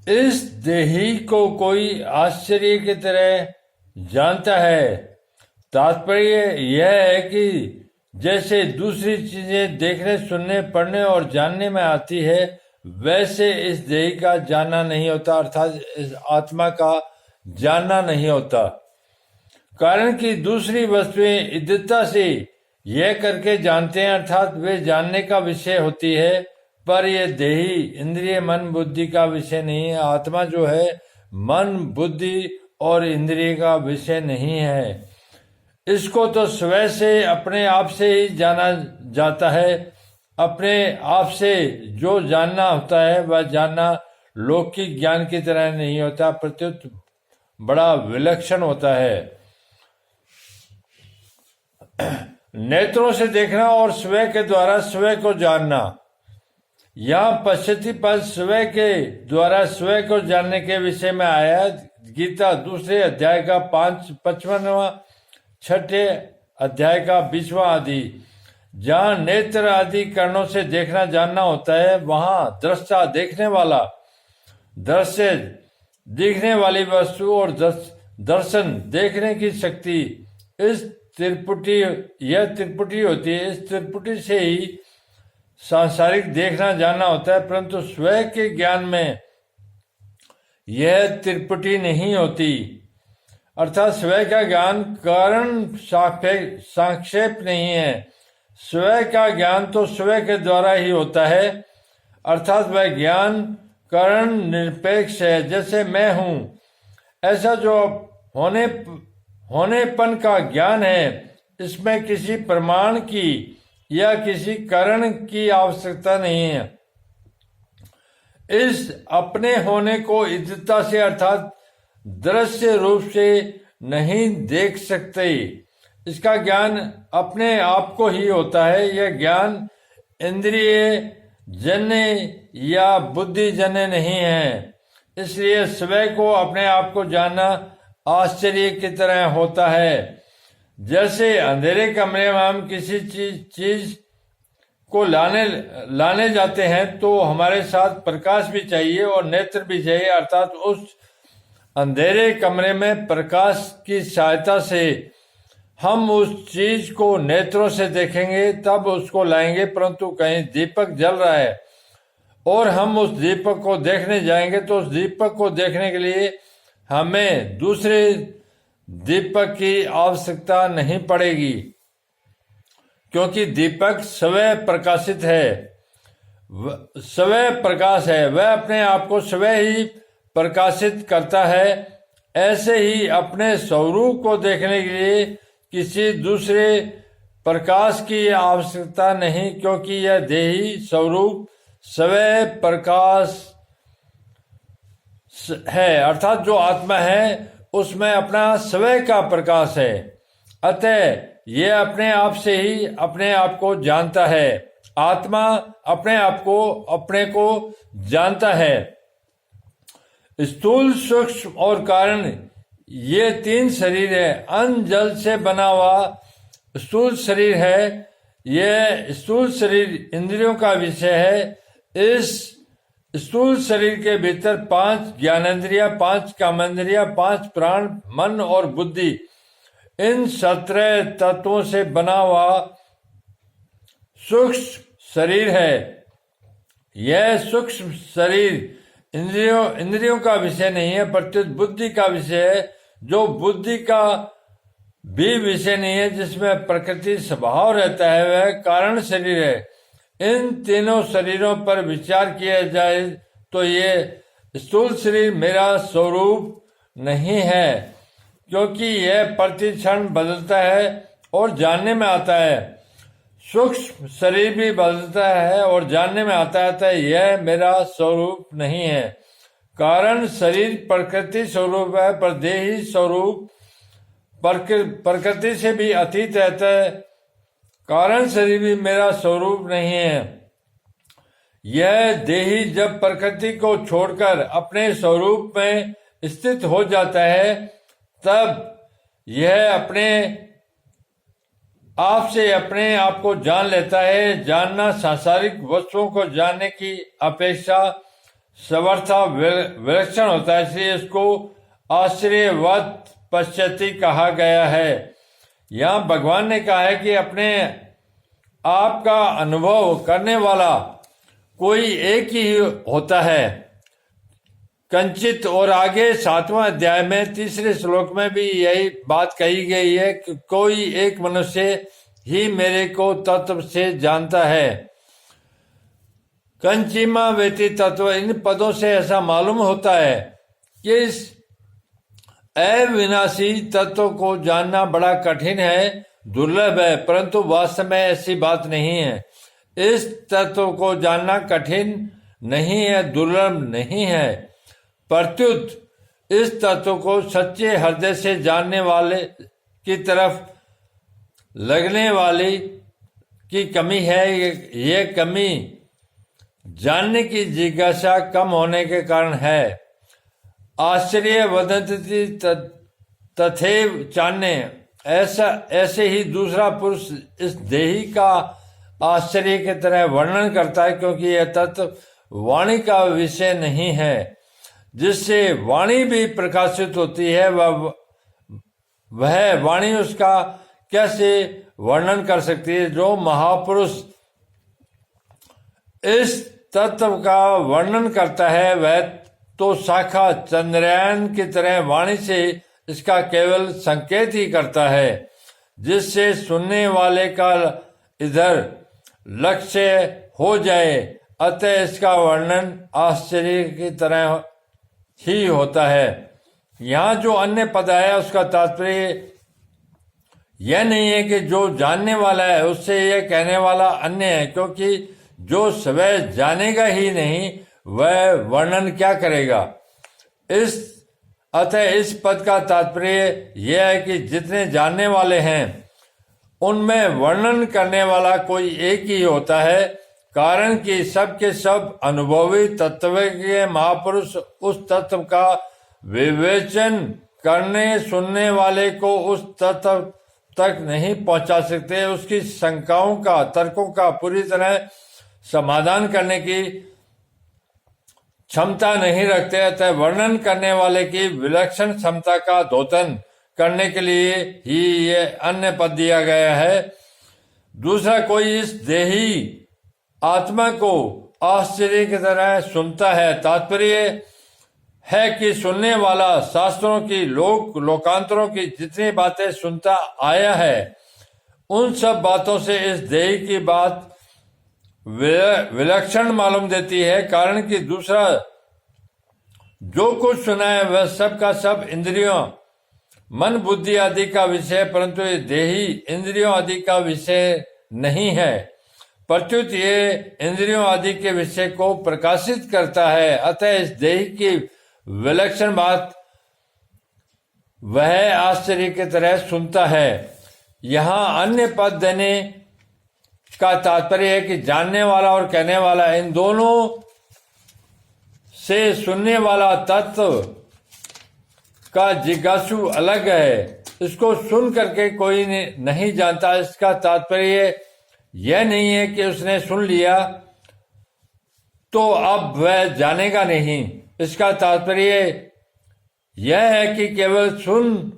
इस देही को कोई आश्चर्य की तरह जानता है। तात्पर्य यह है कि जैसे दूसरी चीजें देखने, सुनने, पढ़ने और जानने में आती है, वैसे इस देही का जानना नहीं होता, अर्थात इस आत्मा का जानना नहीं होता। कारण कि दूसरी वस्तुएं इद्दता से यह करके जानते हैं, अर्थात वे जानने का विषय होती है, पर यह देही इंद्रिय, मन, बुद्धि का विषय नहीं है। आत्मा जो है मन, बुद्धि और इंद्रिय का विषय नहीं है। इसको तो स्वयं से, अपने आप से ही जाना जाता है। अपने आप से जो जानना होता है वह जानना लौकिक ज्ञान की तरह नहीं होता, प्रत्युत बड़ा विलक्षण होता है। नेत्रों से देखना और स्वयं के द्वारा स्वयं को जानना। यहाँ पश्चिमी पद स्वयं के द्वारा स्वयं को जानने के विषय में आया। गीता 2 अध्याय का 55वां, 6 अध्याय का 20वां आदि। जहाँ नेत्र आदि कर्णों से देखना जानना होता है, वहाँ दृष्टा देखने वाला, दृश्य दिखने वाली वस्तु और दर्शन देखने की शक्ति, इस त्रिपुटी होती है। इस त्रिपुटी से ही सांसारिक देखना जानना होता है, परंतु स्वयं के ज्ञान में यह त्रिपुटी नहीं होती। अर्थात स्वयं का ज्ञान कारण संक्षेप नहीं है। स्वयं का ज्ञान तो स्वयं के द्वारा ही होता है, अर्थात वह ज्ञान कारण निरपेक्ष है। जैसे मैं हूं, ऐसा जो होनेपन का ज्ञान है, इसमें किसी प्रमाण की या किसी कारण की आवश्यकता नहीं है। इस अपने होने को इद्दता से, अर्थात दृश्य रूप से नहीं देख सकते। इसका ज्ञान अपने आप को ही होता है। यह ज्ञान इंद्रिय जन्य या बुद्धि जन्य नहीं है। इसलिए स्वयं को, अपने आप को जानना आश्चर्य की तरह होता है। जैसे अंधेरे कमरे में हम किसी चीज को लाने जाते हैं तो हमारे साथ प्रकाश भी चाहिए और नेत्र भी चाहिए, अर्थात उस अंधेरे कमरे में प्रकाश की सहायता से हम उस चीज को नेत्रों से देखेंगे, तब उसको लाएंगे। परंतु कहीं दीपक जल रहा है और हम उस दीपक को देखने जाएंगे तो उस दीपक को देखने के लिए हमें दूसरे दीपक की आवश्यकता नहीं पड़ेगी, क्योंकि दीपक स्वयं प्रकाशित है, स्वयं प्रकाश है। वह अपने आप को स्वयं ही प्रकाशित करता है। ऐसे ही अपने स्वरूप को देखने के लिए किसी दूसरे प्रकाश की आवश्यकता नहीं, क्योंकि यह देही स्वरूप स्वयं प्रकाश है, अर्थात जो आत्मा है उसमें अपना स्वयं का प्रकाश है। अतः यह अपने आप से ही अपने आप को जानता है। आत्मा अपने आप को, अपने को जानता है। स्थूल, सूक्ष्म और कारण, ये 3 शरीर है। अन्न जल से बना हुआ स्थूल शरीर है। यह स्थूल शरीर इंद्रियों का विषय है। इस स्थूल शरीर के भीतर 5 ज्ञानेंद्रिया, 5 कामेंद्रिया, 5 प्राण, मन और बुद्धि, इन 17 तत्वों से बना हुआ सूक्ष्म शरीर है। यह सूक्ष्म शरीर इंद्रियों का विषय नहीं है, प्रत्युत बुद्धि का विषय है, जो बुद्धि का भी विषय नहीं है, जिसमें प्रकृति स्वभाव रहता है। वह कारण शरीर है। इन तीनों शरीरों पर विचार किया जाए तो ये स्थूल शरीर मेरा स्वरूप नहीं है, क्योंकि यह प्रतिक्षण बदलता है और जानने में आता है। सूक्ष्म शरीर भी बदलता है और जानने में आता है। यह मेरा स्वरूप नहीं है। कारण शरीर प्रकृति स्वरूप है, पर देही स्वरूप प्रकृति से भी अतीत रहता है। कारण शरीर भी मेरा स्वरूप नहीं है। यह देही जब प्रकृति को छोड़कर अपने स्वरूप में स्थित हो जाता है, तब यह अपने आप से अपने आप को जान लेता है। जानना सांसारिक वस्तुओं को जानने की अपेक्षा समर्था विलक्षण होता है, इसलिए इसको आश्चर्यवत पश्चाति कहा गया है। यहाँ भगवान ने कहा है कि अपने आप का अनुभव करने वाला कोई एक ही होता है, कंचित। और आगे 7वां अध्याय में 3 श्लोक में भी यही बात कही गई है कि कोई एक मनुष्य ही मेरे को तत्व से जानता है। कंचिमा वेति तत्व, इन पदों से ऐसा मालूम होता है कि इस अविनाशी तत्व को जानना बड़ा कठिन है, दुर्लभ है, परंतु वास्तव में ऐसी बात नहीं है। इस तत्व को जानना कठिन नहीं है, दुर्लभ नहीं है, प्रत्युत इस तत्व को सच्चे हृदय से जानने वाले की तरफ लगने वाली की कमी है। ये कमी जानने की जिज्ञासा कम होने के कारण है। आश्चर्य वदन्ति तथैव चान्य, ऐसे ही दूसरा पुरुष इस देही का आश्चर्य की तरह वर्णन करता है, क्योंकि यह तत्व वाणी का विषय नहीं है, जिससे वाणी भी प्रकाशित होती है। वह वाणी उसका कैसे वर्णन कर सकती है? जो महापुरुष इस तत्व का वर्णन करता है वह तो शाखा चंद्रयान की तरह वाणी से इसका केवल संकेत ही करता है, जिससे सुनने वाले का इधर लक्ष्य हो जाए। अतः इसका वर्णन आश्चर्य की तरह ही होता है। यहाँ जो अन्य पद है उसका तात्पर्य यह नहीं है कि जो जानने वाला है उससे यह कहने वाला अन्य है, क्योंकि जो स्वयं जानेगा ही नहीं वह वर्णन क्या करेगा। अतः इस पद का तात्पर्य यह है कि जितने जानने वाले हैं उनमें वर्णन करने वाला कोई एक ही होता है, कारण कि सब के सब अनुभवी तत्व के महापुरुष उस तत्व का विवेचन करने सुनने वाले को उस तत्व तक नहीं पहुंचा सकते। उसकी शंकाओं का, तर्कों का पूरी तरह समाधान करने की क्षमता नहीं रखते। अतः वर्णन करने वाले की विलक्षण क्षमता का द्योतन करने के लिए ही ये अन्य पद दिया गया है। दूसरा कोई इस देही आत्मा को आश्चर्य की तरह सुनता है। तात्पर्य है कि सुनने वाला शास्त्रों की, लोकांतरों की जितनी बातें सुनता आया है उन सब बातों से इस देही की बात विलक्षण मालूम देती है, कारण कि दूसरा जो कुछ सुना है वह सब का सब इंद्रियों, मन, बुद्धि आदि का विषय, परंतु ये देही इंद्रियों आदि का विषय नहीं है, प्रत्युत ये इंद्रियों आदि के विषय को प्रकाशित करता है। अतः इस देही की विलक्षण बात वह आश्चर्य की तरह सुनता है। यहाँ अन्य पद देने का तात्पर्य है कि जानने वाला और कहने वाला, इन दोनों से सुनने वाला तत्व का जिज्ञासु अलग है। इसको सुन करके कोई नहीं जानता। इसका तात्पर्य यह नहीं है कि उसने सुन लिया तो अब वह जानेगा नहीं। इसका तात्पर्य यह है कि केवल सुन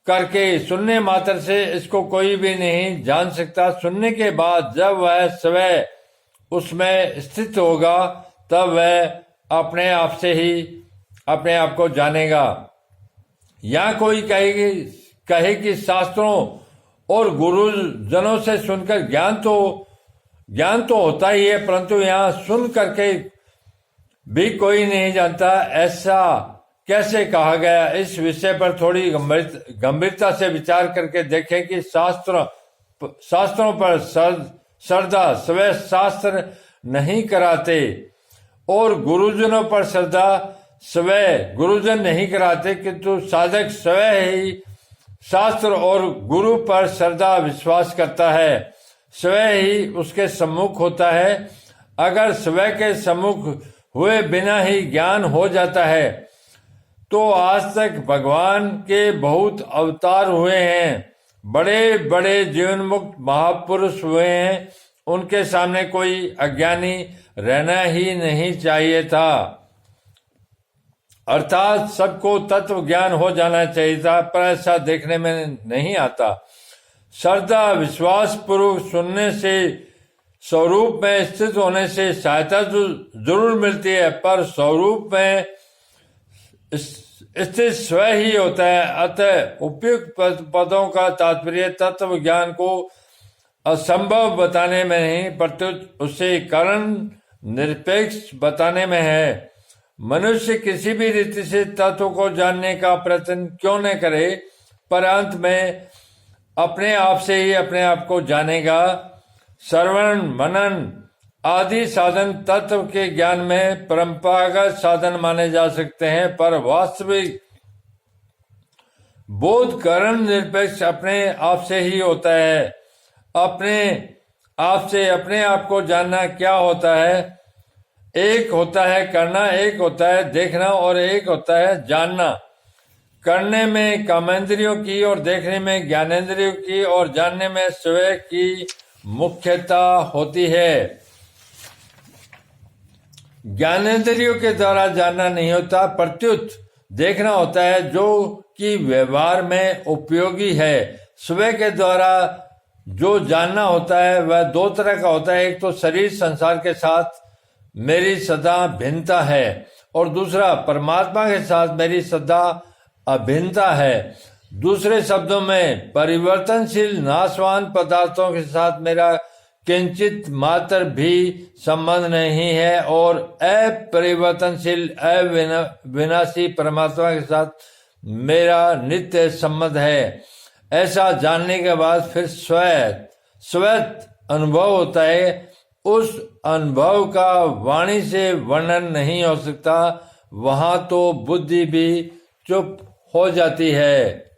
करके, सुनने मात्र से इसको कोई भी नहीं जान सकता। सुनने के बाद जब वह स्वयं उसमें स्थित होगा तब वह अपने आप से ही अपने आप को जानेगा। या कोई कहे कि शास्त्रों और गुरुजनों से सुनकर ज्ञान तो होता ही है, परंतु यहाँ सुन करके भी कोई नहीं जानता, ऐसा कैसे कहा गया? इस विषय पर थोड़ी गंभीरता से विचार करके देखें कि शास्त्रों पर श्रद्धा स्वयं शास्त्र नहीं कराते और गुरुजनों पर श्रद्धा स्वयं गुरुजन नहीं कराते, किंतु साधक स्वयं ही शास्त्र और गुरु पर श्रद्धा विश्वास करता है, स्वयं ही उसके सम्मुख होता है। अगर स्वयं के सम्मुख हुए बिना ही ज्ञान हो जाता है तो आज तक भगवान के बहुत अवतार हुए हैं, बड़े बड़े जीवन मुक्त महापुरुष हुए हैं, उनके सामने कोई अज्ञानी रहना ही नहीं चाहिए था। अर्थात सबको तत्व ज्ञान हो जाना चाहिए था, पर ऐसा देखने में नहीं आता। श्रद्धा विश्वास पूर्वक सुनने से, स्वरूप में स्थित होने से सहायता जरूर मिलती है, पर स्वरूप में स्थित स्व ही होता है। अतः उपयुक्त पदों का तात्पर्य तत्व ज्ञान को असंभव बताने में नहीं, प्रत्युत उसे कारण निरपेक्ष बताने में है। मनुष्य किसी भी रीति से तत्व को जानने का प्रयत्न क्यों न करे, पर अंत में अपने आप से ही अपने आप को जानेगा। श्रवण मनन आदि साधन तत्व के ज्ञान में परंपरागत साधन माने जा सकते हैं, पर वास्तविक बोध कारण निरपेक्ष अपने आप से ही होता है। अपने आप से अपने आप को जानना क्या होता है? एक होता है करना, एक होता है देखना और एक होता है जानना। करने में कामेंद्रियों की और देखने में ज्ञानेंद्रियों की और जानने में स्वयं की मुख्यता होती है। ज्ञानेंद्रियों के द्वारा जानना नहीं होता, प्रत्युत देखना होता है, जो कि व्यवहार में उपयोगी है। स्वयं के द्वारा जो जानना होता है वह दो तरह का होता है। एक तो शरीर संसार के साथ मेरी सदा भिन्नता है, और दूसरा परमात्मा के साथ मेरी सदा अभिन्नता है। दूसरे शब्दों में परिवर्तनशील नाशवान पदार्थों के साथ मेरा किंचित मात्र भी संबंध नहीं है, और अपरिवर्तनशील अविनाशी परमात्मा के साथ मेरा नित्य संबंध है। ऐसा जानने के बाद फिर स्वयं अनुभव होता है। उस अनुभव का वाणी से वर्णन नहीं हो सकता। वहां तो बुद्धि भी चुप हो जाती है।